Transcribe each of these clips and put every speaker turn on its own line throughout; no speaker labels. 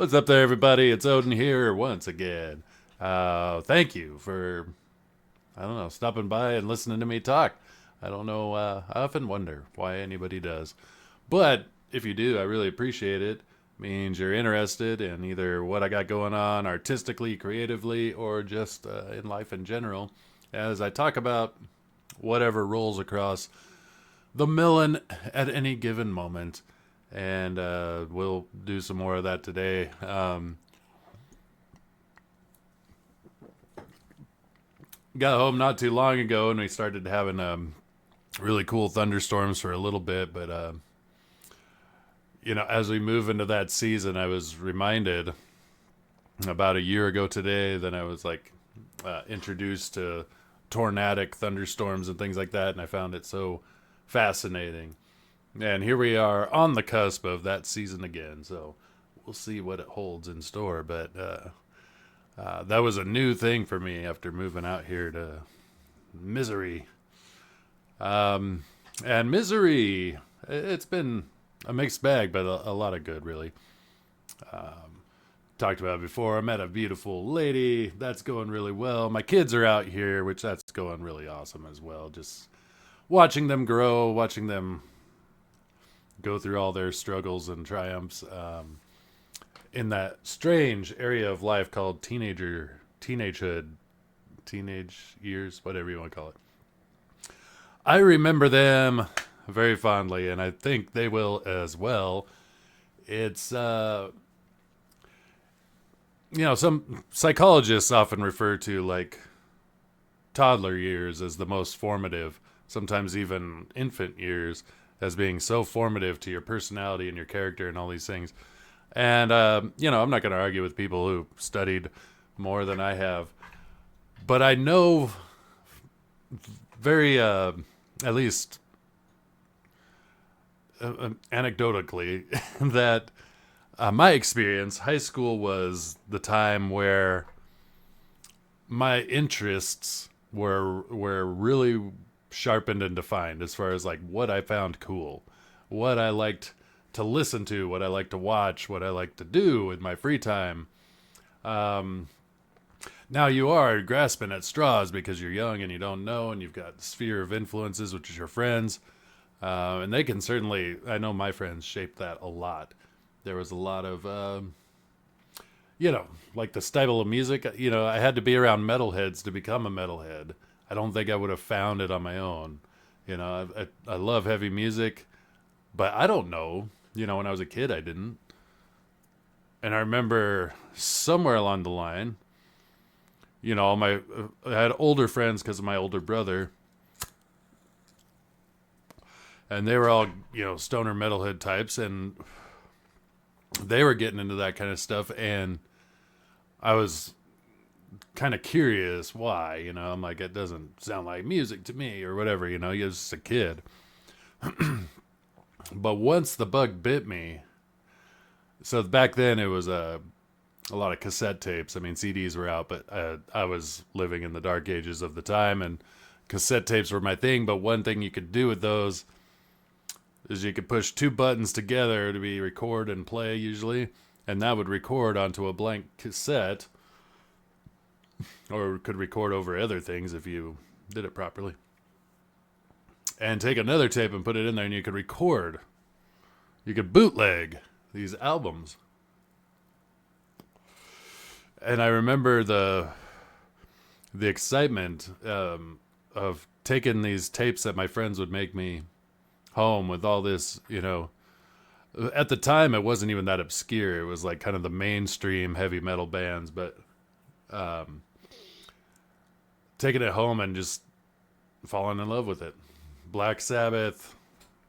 What's up there, everybody? It's Odin here once again. Thank you for, I don't know, stopping by and listening to me talk. I don't know, I often wonder why anybody does. But if you do, I really appreciate it. Means you're interested in either what I got going on artistically, creatively, or just in life in general. As I talk about whatever rolls across the melon at any given moment. And we'll do some more of that today. Got home not too long ago, and we started having really cool thunderstorms for a little bit. But as we move into that season, I was reminded about a year ago today that I was like introduced to tornadic thunderstorms and things like that, and I found it so fascinating. And here we are on the cusp of that season again. So we'll see what it holds in store. But that was a new thing for me after moving out here to Misery. And Misery, it's been a mixed bag, but a lot of good, really. Talked about it before. I met a beautiful lady. That's going really well. My kids are out here, which that's going really awesome as well. Just watching them grow, watching them go through all their struggles and triumphs in that strange area of life called teenagehood, teenage years, whatever you want to call it. I remember them very fondly, and I think they will as well. It's, some psychologists often refer to like toddler years as the most formative, sometimes even infant years as being so formative to your personality and your character and all these things. And, I'm not going to argue with people who studied more than I have. But I know very, at least anecdotally, that my experience, high school was the time where my interests were really sharpened and defined as far as like what I found cool, what I liked to listen to, what I liked to watch, what I liked to do with my free time. Now you are grasping at straws because you're young and you don't know, and you've got the sphere of influences, which is your friends. And they can certainly, I know my friends shaped that a lot. There was a lot of, like the style of music. I had to be around metalheads to become a metalhead. I don't think I would have found it on my own. I love heavy music, but I don't know. When I was a kid, I didn't. And I remember somewhere along the line, I had older friends because of my older brother, and they were all, stoner metalhead types, and they were getting into that kind of stuff, and I was kind of curious why. I'm like, it doesn't sound like music to me or whatever. You're just a kid. But once the bug bit me, so back then it was a lot of cassette tapes. I mean, CDs were out, but I was living in the dark ages of the time, and cassette tapes were my thing. But one thing you could do with those is you could push two buttons together to be record and play usually, and that would record onto a blank cassette, or could record over other things if you did it properly. And take another tape and put it in there, and you could record. You could bootleg these albums. And I remember the excitement of taking these tapes that my friends would make me home with all this, At the time, it wasn't even that obscure. It was like kind of the mainstream heavy metal bands, but taking it home and just falling in love with it. Black Sabbath,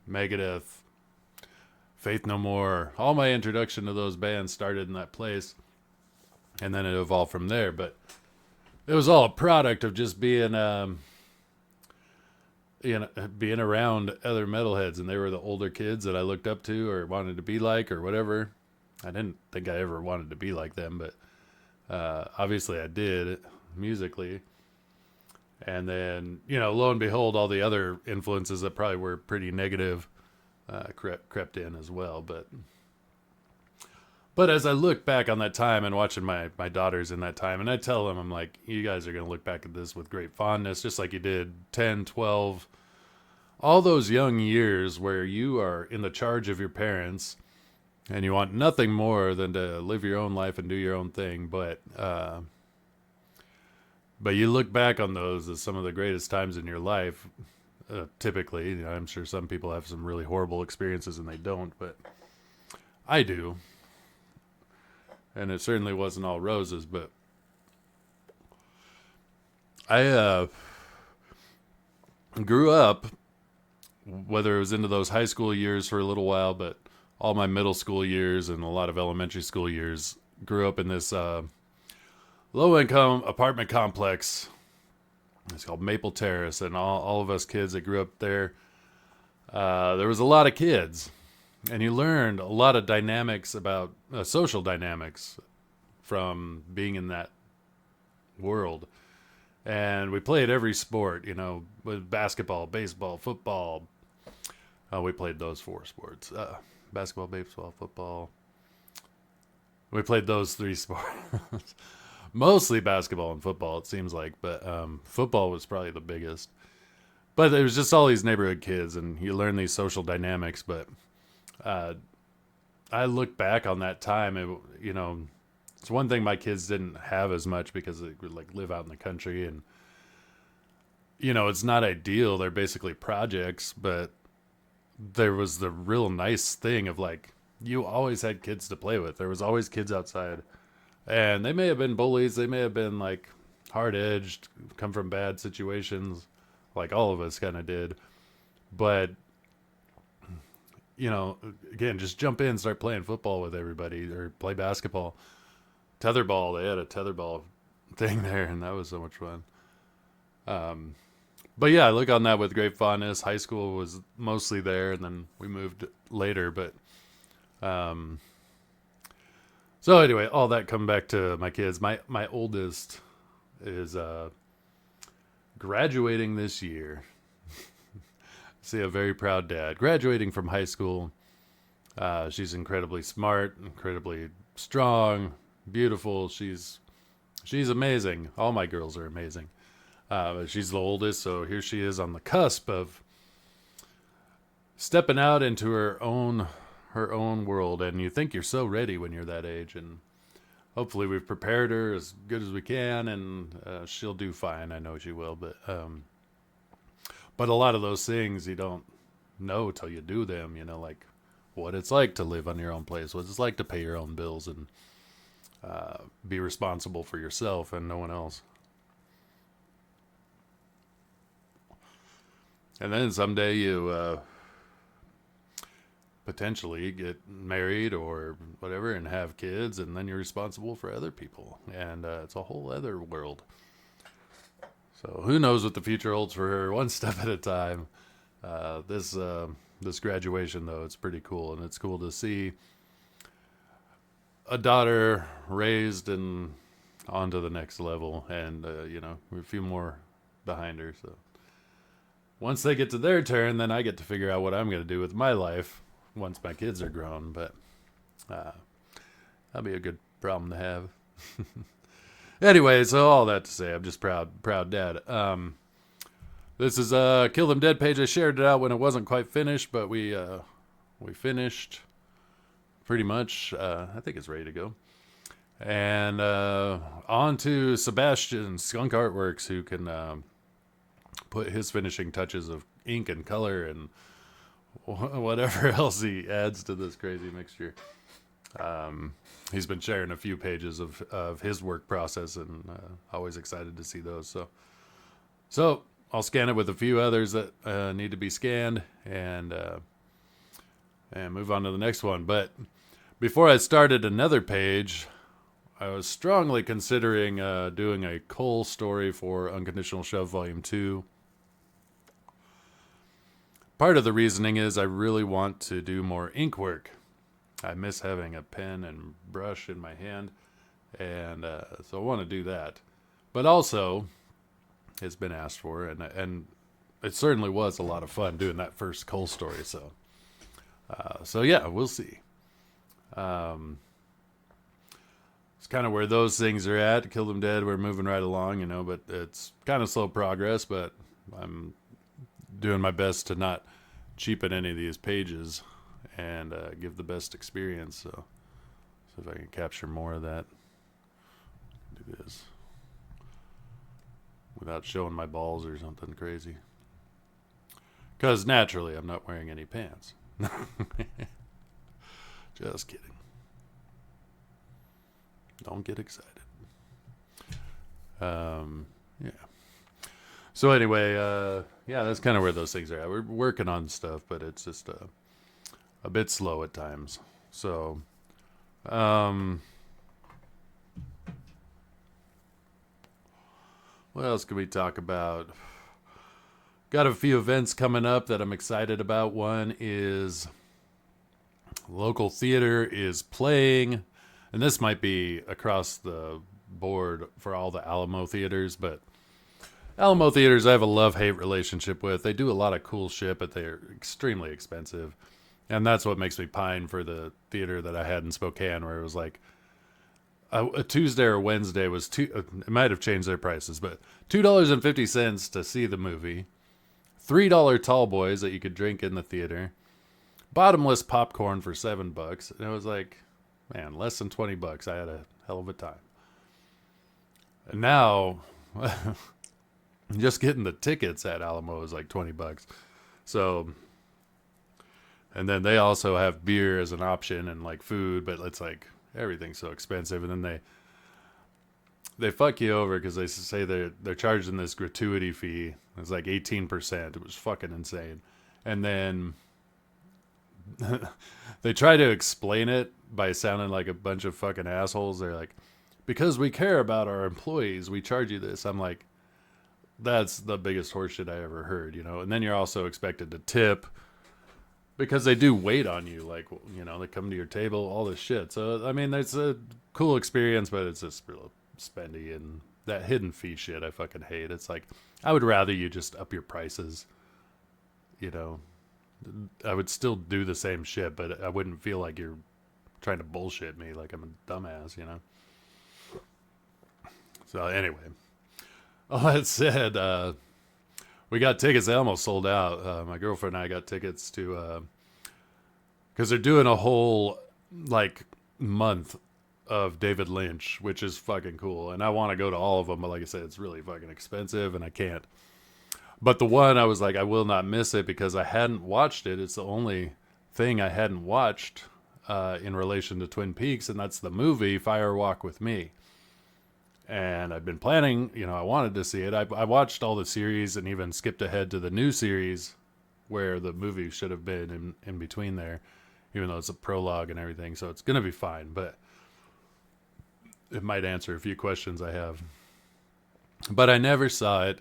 Megadeth, Faith No More. All my introduction to those bands started in that place, and then it evolved from there. But it was all a product of just being, being around other metalheads, and they were the older kids that I looked up to or wanted to be like or whatever. I didn't think I ever wanted to be like them, but obviously I did musically. And then, lo and behold, all the other influences that probably were pretty negative crept in as well. But But as I look back on that time and watching my daughters in that time, and I tell them, I'm like, you guys are going to look back at this with great fondness, just like you did 10, 12, all those young years where you are in the charge of your parents and you want nothing more than to live your own life and do your own thing. But you look back on those as some of the greatest times in your life. Typically, I'm sure some people have some really horrible experiences and they don't, but I do. And it certainly wasn't all roses, but I grew up, whether it was into those high school years for a little while, but all my middle school years and a lot of elementary school years, grew up in this low-income apartment complex. It's called Maple Terrace, and all of us kids that grew up there, there was a lot of kids, and you learned a lot of dynamics about social dynamics from being in that world. And we played every sport, with basketball, baseball, football. We played those four sports: basketball, baseball, football. We played those three sports. Mostly basketball and football, it seems like, but football was probably the biggest. But it was just all these neighborhood kids, and you learn these social dynamics. But I look back on that time, it's one thing my kids didn't have as much because they would live out in the country, and it's not ideal. They're basically projects, but there was the real nice thing of you always had kids to play with. There was always kids outside. And they may have been bullies. They may have been hard-edged, come from bad situations, like all of us kind of did. But, again, just jump in, start playing football with everybody or play basketball. Tetherball, they had a tetherball thing there, and that was so much fun. But yeah, I look on that with great fondness. High school was mostly there, and then we moved later. But so anyway, all that coming back to my kids. My oldest is graduating this year. See, a very proud dad. Graduating from high school. She's incredibly smart, incredibly strong, beautiful. She's amazing. All my girls are amazing. She's the oldest, so here she is on the cusp of stepping out into her own world. And you think you're so ready when you're that age, and hopefully we've prepared her as good as we can, and she'll do fine. I know she will, but a lot of those things you don't know till you do them, like what it's like to live on your own place, what it's like to pay your own bills, and be responsible for yourself and no one else. And then someday you potentially get married or whatever and have kids, and then you're responsible for other people, and it's a whole other world. So who knows what the future holds for her, one step at a time. This graduation, though, it's pretty cool, and it's cool to see a daughter raised and on to the next level, and a few more behind her. So once they get to their turn, then I get to figure out what I'm going to do with my life once my kids are grown. But that'll be a good problem to have. Anyway, so all that to say, I'm just proud dad. This is a Kill Them Dead page. I shared it out when it wasn't quite finished, but we finished pretty much. I think it's ready to go. And on to Sebastian Skunk Artworks, who can put his finishing touches of ink and color and whatever else he adds to this crazy mixture. He's been sharing a few pages of his work process, and always excited to see those. So I'll scan it with a few others that need to be scanned, and move on to the next one. But before I started another page, I was strongly considering doing a Cole story for Unconditional Shove Volume 2. Part of the reasoning is I really want to do more ink work. I miss having a pen and brush in my hand, and so I want to do that. But also, it's been asked for, and it certainly was a lot of fun doing that first Cole story. So yeah, we'll see. kind of where those things are at. Kill Them Dead, we're moving right along, but it's kind of slow progress, but I'm doing my best to not cheapen any of these pages and give the best experience. So if I can capture more of that, do this without showing my balls or something crazy. Because naturally, I'm not wearing any pants. Just kidding. Don't get excited. Yeah. So anyway, yeah, that's kind of where those things are at. We're working on stuff, but it's just a bit slow at times. So, what else can we talk about? Got a few events coming up that I'm excited about. One is local theater is playing, and this might be across the board for all the Alamo theaters, but Alamo theaters I have a love-hate relationship with. They do a lot of cool shit, but they're extremely expensive. And that's what makes me pine for the theater that I had in Spokane, where it was like a Tuesday or Wednesday was it might have changed their prices, but $2.50 to see the movie, $3 tall boys that you could drink in the theater, bottomless popcorn for $7, and it was like, man, less than $20. I had a hell of a time. And now, just getting the tickets at Alamo is like $20. So, and then they also have beer as an option and like food, but it's like everything's so expensive. And then they fuck you over because they say they're charging this gratuity fee. It's like 18%. It was fucking insane. And then they try to explain it by sounding like a bunch of fucking assholes. They're like, because we care about our employees, we charge you this. I'm like, that's the biggest horseshit I ever heard, And then you're also expected to tip because they do wait on you. Like, they come to your table, all this shit. So, I mean, it's a cool experience, but it's just real spendy. And that hidden fee shit I fucking hate. It's like, I would rather you just up your prices, I would still do the same shit, but I wouldn't feel like you're trying to bullshit me like I'm a dumbass, So anyway, all that said, we got tickets. They almost sold out. My girlfriend and I got tickets to, because they're doing a whole like month of David Lynch, which is fucking cool. And I want to go to all of them, but like I said, it's really fucking expensive and I can't. But the one I was like, I will not miss it because I hadn't watched it. It's the only thing I hadn't watched in relation to Twin Peaks, and that's the movie Fire Walk with Me. And I've been planning, I wanted to see it. I watched all the series and even skipped ahead to the new series where the movie should have been in between there, even though it's a prologue and everything. So it's going to be fine, but it might answer a few questions I have. But I never saw it,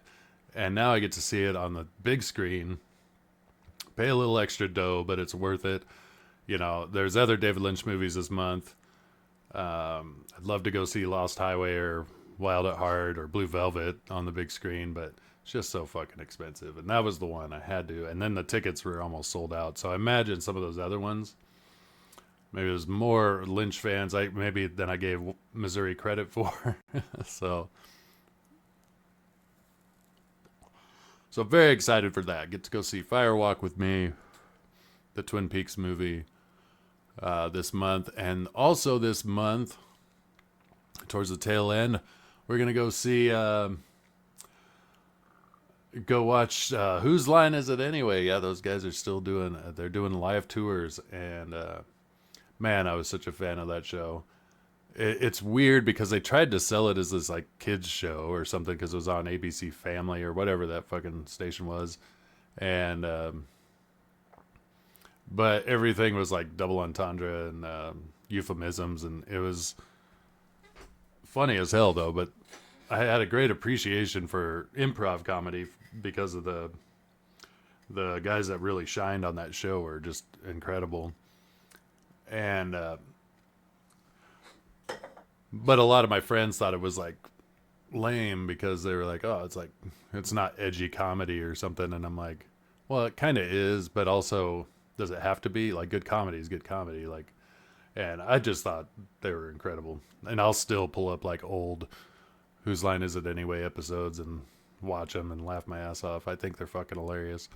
and now I get to see it on the big screen. Pay a little extra dough, but it's worth it. There's other David Lynch movies this month. I'd love to go see Lost Highway or Wild at Heart or Blue Velvet on the big screen, but it's just so fucking expensive. And that was the one I had to. And then the tickets were almost sold out. So I imagine some of those other ones, maybe there's more Lynch fans maybe than I gave Missouri credit for. So very excited for that. Get to go see Fire Walk with Me, the Twin Peaks movie, this month. And also this month, towards the tail end, we're going to go see, go watch, Whose Line Is It Anyway? Yeah, those guys are still they're doing live tours. And, man, I was such a fan of that show. It's weird because they tried to sell it as this like kids show or something because it was on ABC Family or whatever that fucking station was. And, but everything was like double entendre and euphemisms, and it was funny as hell though. But I had a great appreciation for improv comedy because of the guys that really shined on that show were just incredible. And but a lot of my friends thought it was like lame because they were like, oh, it's not edgy comedy or something. And I'm like, well, it kind of is, but also, does it have to be? Like, good comedy is good comedy. Like, and I just thought they were incredible. And I'll still pull up like old Whose Line Is It Anyway episodes and watch them and laugh my ass off. I think they're fucking hilarious.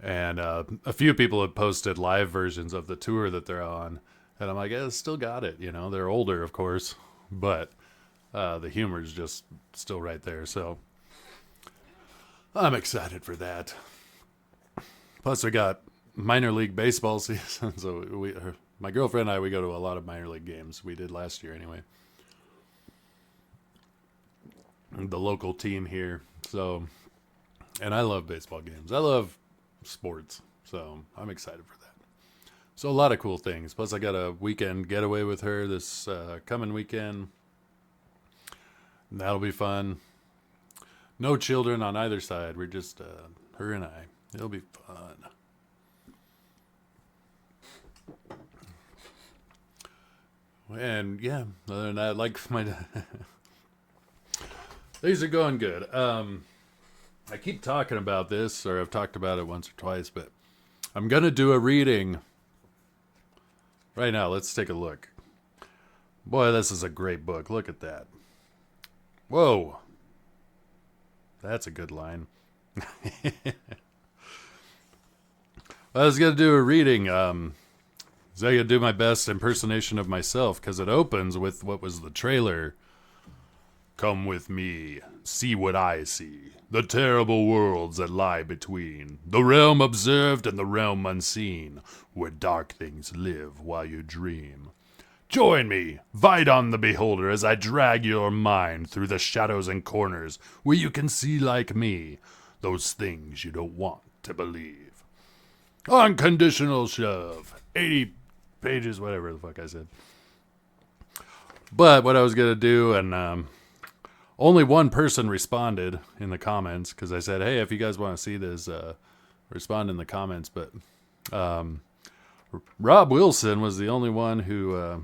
And a few people have posted live versions of the tour that they're on. And I'm like, yeah, still got it. You know, they're older, of course, but the humor's just still right there. So I'm excited for that. Plus, we got minor league baseball season. So my girlfriend and I, we go to a lot of minor league games. We did last year anyway. The local team here. So, and I love baseball games. I love sports. So I'm excited for that. So a lot of cool things. Plus, I got a weekend getaway with her this coming weekend. That'll be fun. No children on either side. We're just her and I. It'll be fun. And yeah, other than that, like my these are going good. I keep talking about this, or I've talked about it once or twice, but I'm gonna do a reading right now. Let's take a look. Boy, this is a great book. Look at that. Whoa. That's a good line. I was going to do a reading. So I'm going to do my best impersonation of myself, because it opens with what was the trailer. Come with me, see what I see. The terrible worlds that lie between. The realm observed and the realm unseen, where dark things live while you dream. Join me, Vidon the Beholder, as I drag your mind through the shadows and corners where you can see like me those things you don't want to believe. Unconditional shove. 80 pages, whatever the fuck I said. But what I was going to do, and only one person responded in the comments, because I said, hey, if you guys want to see this, respond in the comments. But Rob Wilson was the only one who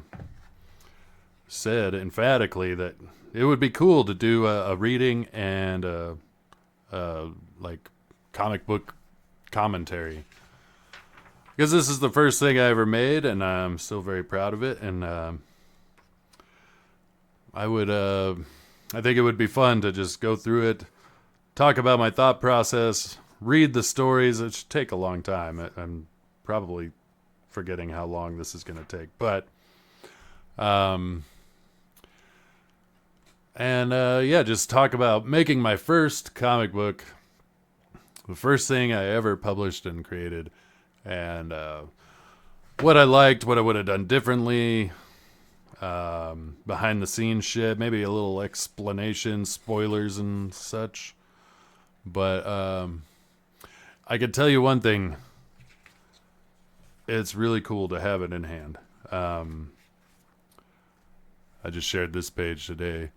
said emphatically that it would be cool to do a reading and like comic book commentary, because this is the first thing I ever made, and I'm still very proud of it. And I think it would be fun to just go through it, talk about my thought process, read the stories. It should take a long time. I'm probably forgetting how long this is going to take, but just talk about making my first comic book, the first thing I ever published and created, and what I liked, what I would have done differently, behind the scenes shit, maybe a little explanation, spoilers and such. But I can tell you one thing. It's really cool to have it in hand. I just shared this page today.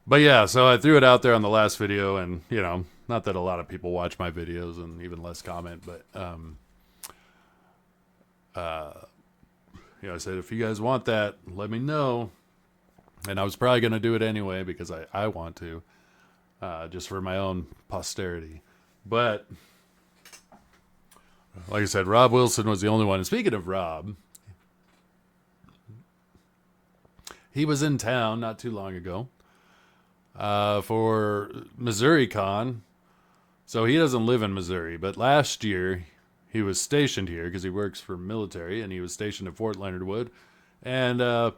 But yeah, so I threw it out there on the last video, and, you know, not that a lot of people watch my videos and even less comment, but, I said, if you guys want that, let me know. And I was probably going to do it anyway, because I want to, just for my own posterity. But like I said, Rob Wilson was the only one. And speaking of Rob, he was in town not too long ago for Missouri Con. So he doesn't live in Missouri, but last year he was stationed here because he works for military, and he was stationed at Fort Leonard Wood. And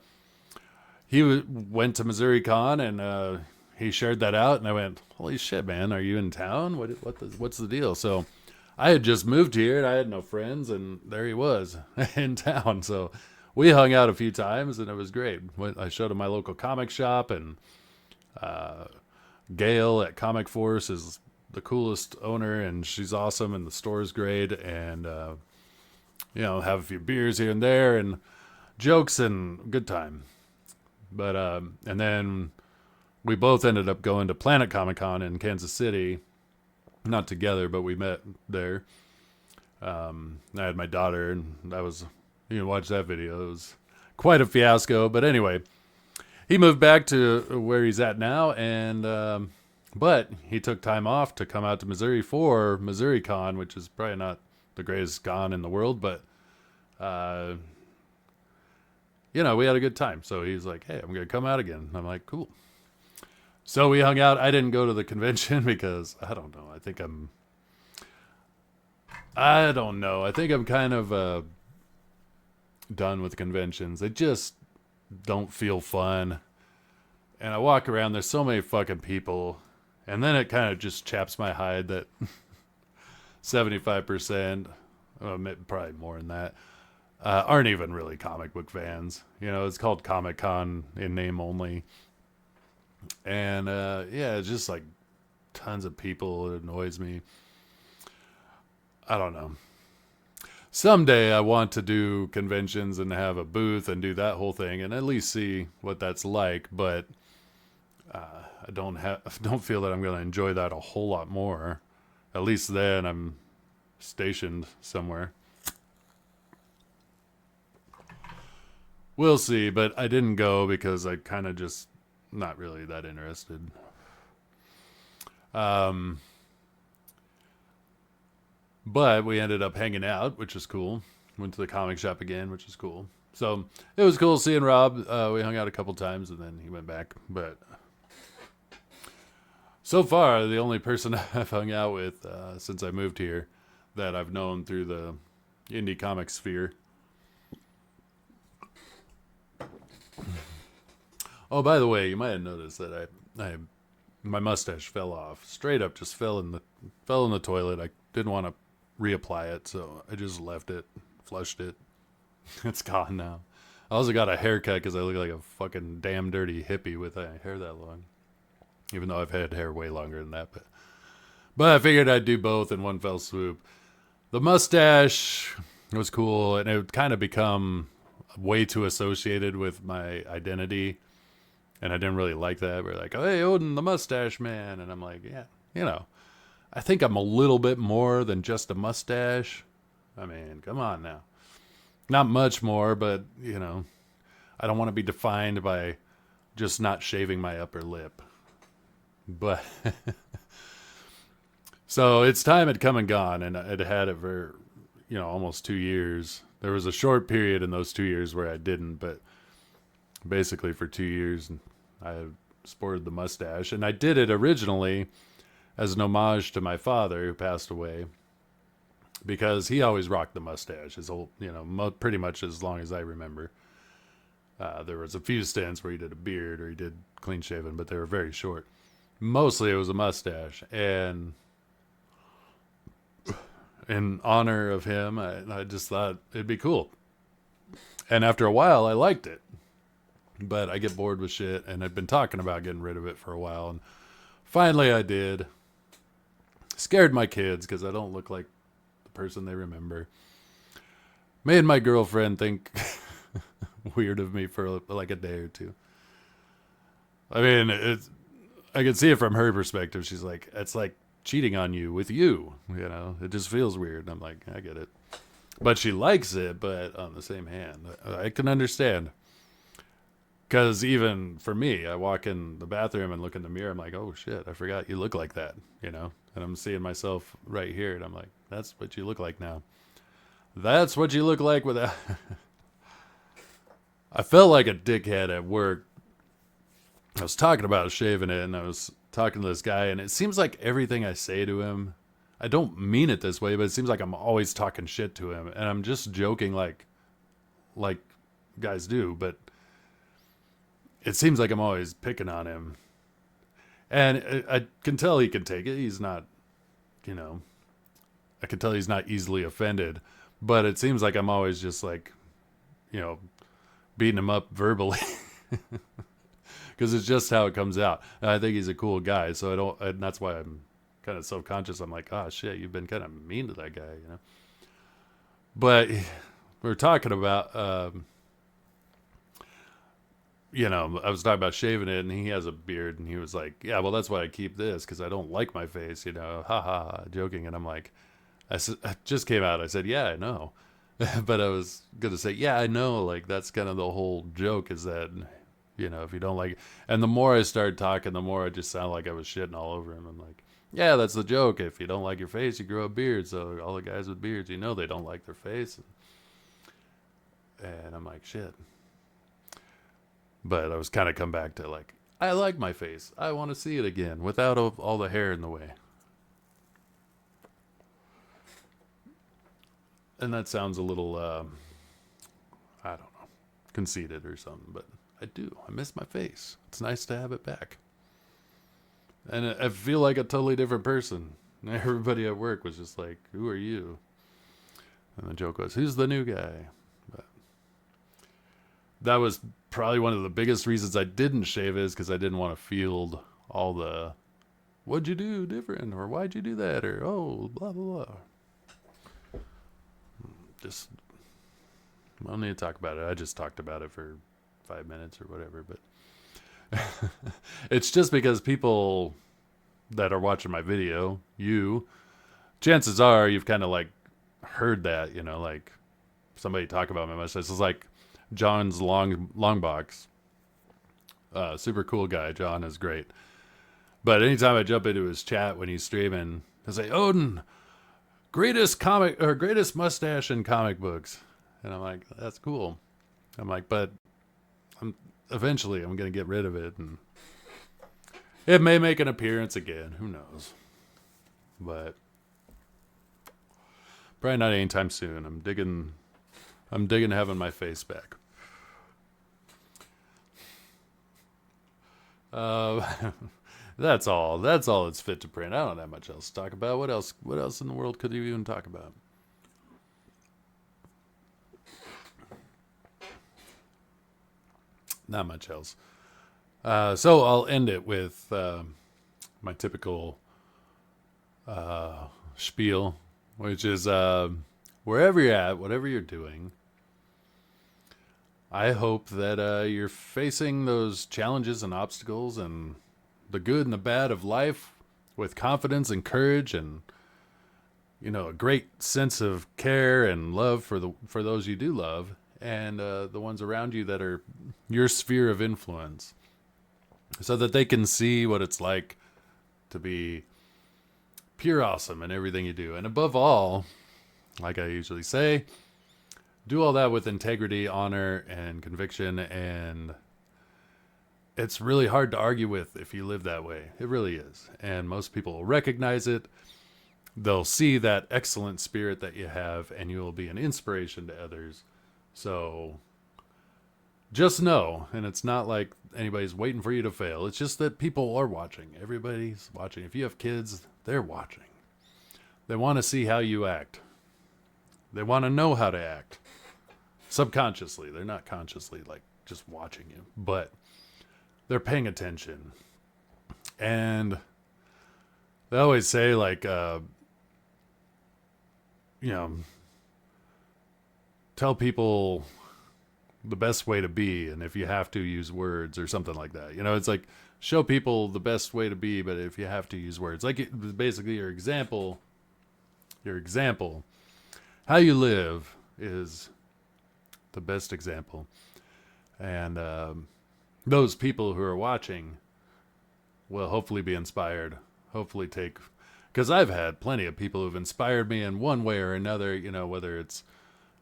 he went to Missouri Con, and he shared that out, and I went, holy shit, man, are you in town? What's the deal? So I had just moved here, and I had no friends, and there he was in town. So we hung out a few times, and it was great. I showed him my local comic shop, and Gail at Comic Force is the coolest owner, and she's awesome, and the store is great, and have a few beers here and there, and jokes, and good time. But and then we both ended up going to Planet Comic Con in Kansas City. Not together, but we met there. I had my daughter, and that was, you can watch that video. It was quite a fiasco. But anyway, he moved back to where he's at now, and but he took time off to come out to Missouri for Missouri Con, which is probably not the greatest con in the world, but we had a good time. So he's like, hey, I'm going to come out again. I'm like, cool. So we hung out. I didn't go to the convention because I don't know. I don't know. I think I'm kind of done with conventions. They just don't feel fun. And I walk around, there's so many fucking people. And then it kind of just chaps my hide that 75%, probably more than that, aren't even really comic book fans. It's called Comic Con in name only. And yeah, it's just like tons of people. It annoys me. I don't know. Someday I want to do conventions and have a booth and do that whole thing and at least see what that's like. But I don't feel that I'm going to enjoy that a whole lot more. At least then I'm stationed somewhere. We'll see, but I didn't go because I kind of just not really that interested. But we ended up hanging out, which is cool. Went to the comic shop again, which is cool. So it was cool seeing Rob. We hung out a couple times and then he went back. But so far, the only person I've hung out with since I moved here that I've known through the indie comic sphere. Oh, by the way, you might have noticed that my mustache fell off. Straight up, just fell in the toilet. I didn't want to reapply it, so I just left it, flushed it. It's gone now. I also got a haircut because I look like a fucking damn dirty hippie with hair that long. Even though I've had hair way longer than that, but I figured I'd do both in one fell swoop. The mustache was cool, and it would kind of become way too associated with my identity. And I didn't really like that. We're like, oh, hey, Odin, the mustache man. And I'm like, yeah, I think I'm a little bit more than just a mustache. I mean, come on now. Not much more, but, I don't want to be defined by just not shaving my upper lip. But, so its time had come and gone, and I'd had it for, almost 2 years. There was a short period in those 2 years where I didn't, but basically for 2 years I sported the mustache. And I did it originally as an homage to my father who passed away, because he always rocked the mustache his whole, pretty much as long as I remember. There was a few stints where he did a beard or he did clean shaven, but they were very short. Mostly it was a mustache, and in honor of him, I just thought it'd be cool. And after a while, I liked it. But I get bored with shit, and I'd been talking about getting rid of it for a while, and finally I did. Scared my kids, because I don't look like the person they remember. Made my girlfriend think weird of me for like a day or two. I mean, I can see it from her perspective. She's like, it's like cheating on you with you. It just feels weird. I'm like, I get it. But she likes it, but on the same hand, I can understand. Because even for me, I walk in the bathroom and look in the mirror. I'm like, oh shit, I forgot you look like that, And I'm seeing myself right here, and I'm like, that's what you look like now. That's what you look like without. I felt like a dickhead at work. I was talking about shaving it, and I was talking to this guy, and it seems like everything I say to him, I don't mean it this way, but it seems like I'm always talking shit to him, and I'm just joking like guys do, but it seems like I'm always picking on him. And I can tell he can take it. He's not, I can tell he's not easily offended, but it seems like I'm always just like, beating him up verbally. Because it's just how it comes out. And I think he's a cool guy, so and that's why I'm kind of self-conscious. I'm like, oh shit, you've been kind of mean to that guy, But we're talking about, I was talking about shaving it, and he has a beard, and he was like, yeah, well, that's why I keep this, because I don't like my face, ha ha ha, joking. And I'm like, I just came out, I said, yeah, I know. But I was going to say, yeah, I know, like, that's kind of the whole joke, is that, if you don't like it. And the more I started talking, the more I just sounded like I was shitting all over him. I'm like, yeah, that's the joke. If you don't like your face, you grow a beard. So all the guys with beards, they don't like their face. And I'm like, shit. But I was kind of come back to like, I like my face. I want to see it again without all the hair in the way. And that sounds a little, I don't know, conceited or something, but I do. I miss my face. It's nice to have it back. And I feel like a totally different person. Everybody at work was just like, "Who are you?" And the joke was, "Who's the new guy?" But that was probably one of the biggest reasons I didn't shave is because I didn't want to field all the "What'd you do different?" or "Why'd you do that?" or "Oh, blah blah blah." Just I don't need to talk about it. I just talked about it for 5 minutes or whatever, but it's just because people that are watching my video, chances are you've kind of like heard that, like somebody talk about my mustache. It's like John's long box. Super cool guy. John is great. But anytime I jump into his chat when he's streaming, I say, Odin, greatest mustache in comic books. And I'm like, that's cool. I'm like, but eventually I'm going to get rid of it, and it may make an appearance again. Who knows? But probably not anytime soon. I'm digging having my face back. That's all. That's all it's fit to print. I don't have much else to talk about. What else in the world could you even talk about? Not much else. So I'll end it with my typical spiel, which is wherever you're at, whatever you're doing, I hope that you're facing those challenges and obstacles and the good and the bad of life with confidence and courage and a great sense of care and love for those you do love and the ones around you that are your sphere of influence, so that they can see what it's like to be pure awesome in everything you do. And above all, like I usually say, do all that with integrity, honor, and conviction. And it's really hard to argue with if you live that way. It really is. And most people will recognize it. They'll see that excellent spirit that you have, and you will be an inspiration to others. So just know, and it's not like anybody's waiting for you to fail. It's just that people are watching. Everybody's watching. If you have kids, they're watching. They want to see how you act. They want to know how to act. Subconsciously. They're not consciously like just watching you, but they're paying attention. And they always say like, tell people the best way to be, and if you have to, use words or something like that. It's like show people the best way to be, but if you have to, use words. Like basically your example, how you live is the best example. And those people who are watching will hopefully be inspired, hopefully because I've had plenty of people who've inspired me in one way or another, whether it's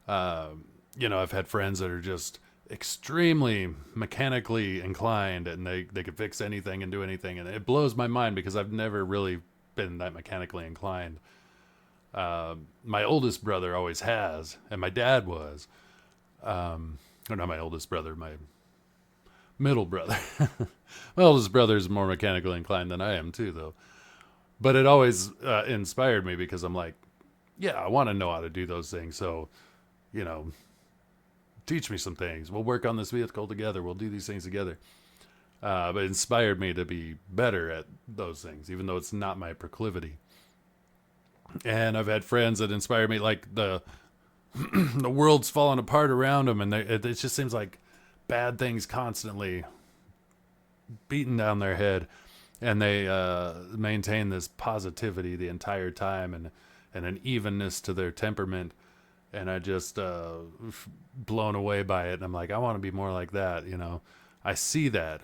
I've had friends that are just extremely mechanically inclined, and they could fix anything and do anything. And it blows my mind because I've never really been that mechanically inclined. My oldest brother always has, and my dad was. Or not my oldest brother, my middle brother. My oldest brother is more mechanically inclined than I am too, though. But it always inspired me because I'm like, yeah, I want to know how to do those things. So, teach me some things. We'll work on this vehicle together. We'll do these things together. But it inspired me to be better at those things, even though it's not my proclivity. And I've had friends that inspire me, like the world's falling apart around them, and it just seems like bad things constantly beating down their head, and they maintain this positivity the entire time and an evenness to their temperament. And I just blown away by it. And I'm like, I want to be more like that. I see that.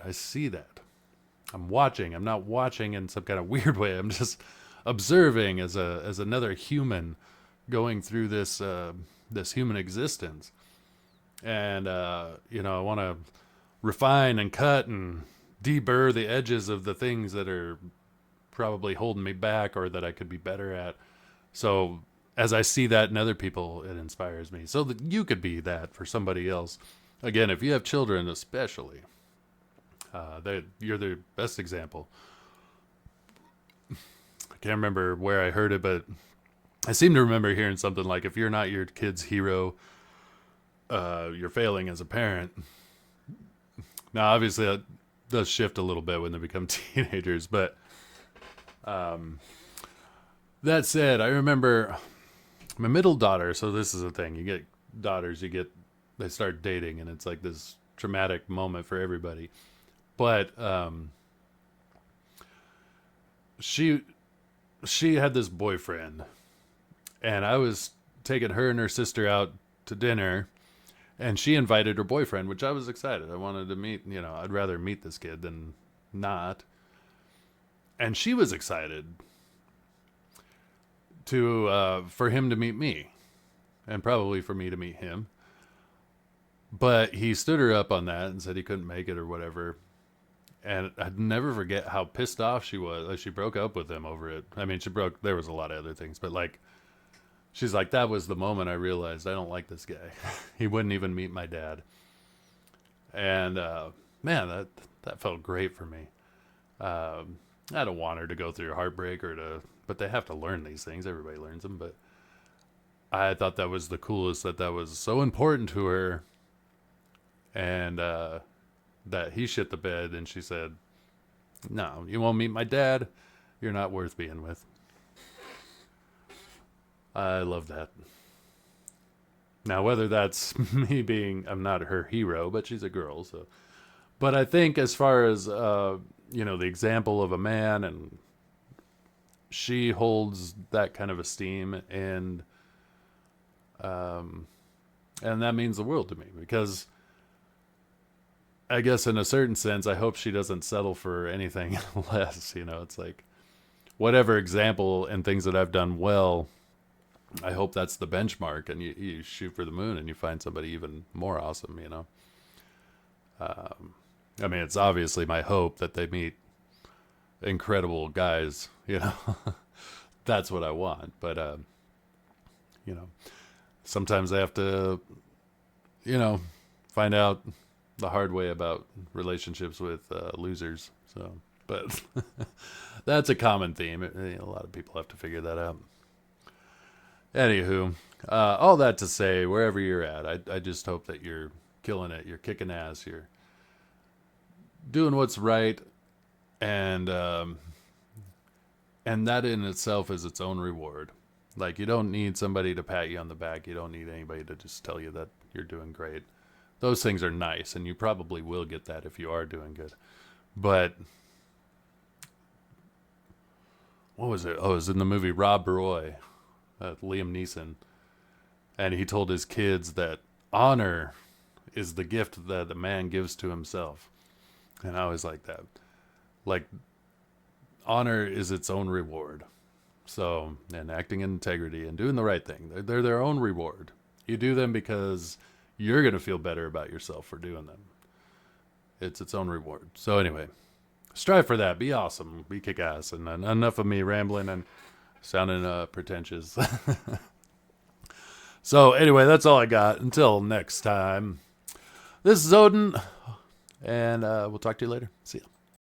I'm watching. I'm not watching in some kind of weird way. I'm just observing as another human going through this human existence. And I want to refine and cut and deburr the edges of the things that are probably holding me back or that I could be better at. So as I see that in other people, it inspires me so that you could be that for somebody else. Again, if you have children, especially, you're the best example. I can't remember where I heard it, but I seem to remember hearing something like, if you're not your kid's hero, you're failing as a parent. Now, obviously, that does shift a little bit when they become teenagers, but that said, I remember my middle daughter. So this is the thing: you get daughters, they start dating, and it's like this traumatic moment for everybody. But she had this boyfriend, and I was taking her and her sister out to dinner, and she invited her boyfriend, which I was excited. I wanted to meet, I'd rather meet this kid than not. And she was excited to for him to meet me, and probably for me to meet him. But he stood her up on that and said he couldn't make it or whatever. And I'd never forget how pissed off she was. Like, she broke up with him over it. I mean, there was a lot of other things, but like, she's like, that was the moment I realized I don't like this guy. He wouldn't even meet my dad. And man, that felt great for me. I don't want her to go through heartbreak but they have to learn these things. Everybody learns them. But I thought that was the coolest, that was so important to her. And that he shit the bed, and she said, no, you won't meet my dad. You're not worth being with. I love that. Now, whether that's me I'm not her hero, but she's a girl, so. But I think as far as, the example of a man, and she holds that kind of esteem, and that means the world to me, because I guess in a certain sense, I hope she doesn't settle for anything less. It's like, whatever example and things that I've done well, I hope that's the benchmark, and you shoot for the moon and you find somebody even more awesome, I mean, it's obviously my hope that they meet incredible guys, That's what I want. But, sometimes I have to, find out the hard way about relationships with losers. So, but that's a common theme. A lot of people have to figure that out. Anywho, all that to say, wherever you're at, I just hope that you're killing it. You're kicking ass. You're doing what's right, and that in itself is its own reward. Like, you don't need somebody to pat you on the back. You don't need anybody to just tell you that you're doing great. Those things are nice, and you probably will get that if you are doing good. But what was it? Oh, it was in the movie Rob Roy, Liam Neeson. And he told his kids that honor is the gift that a man gives to himself. And I always like that. Like, honor is its own reward. So, and acting in integrity and doing the right thing, they're their own reward. You do them because you're going to feel better about yourself for doing them. It's its own reward. So anyway, strive for that. Be awesome. Be kick-ass. And enough of me rambling and sounding pretentious. So anyway, that's all I got. Until next time, this is Odin, and we'll talk to you later. See ya.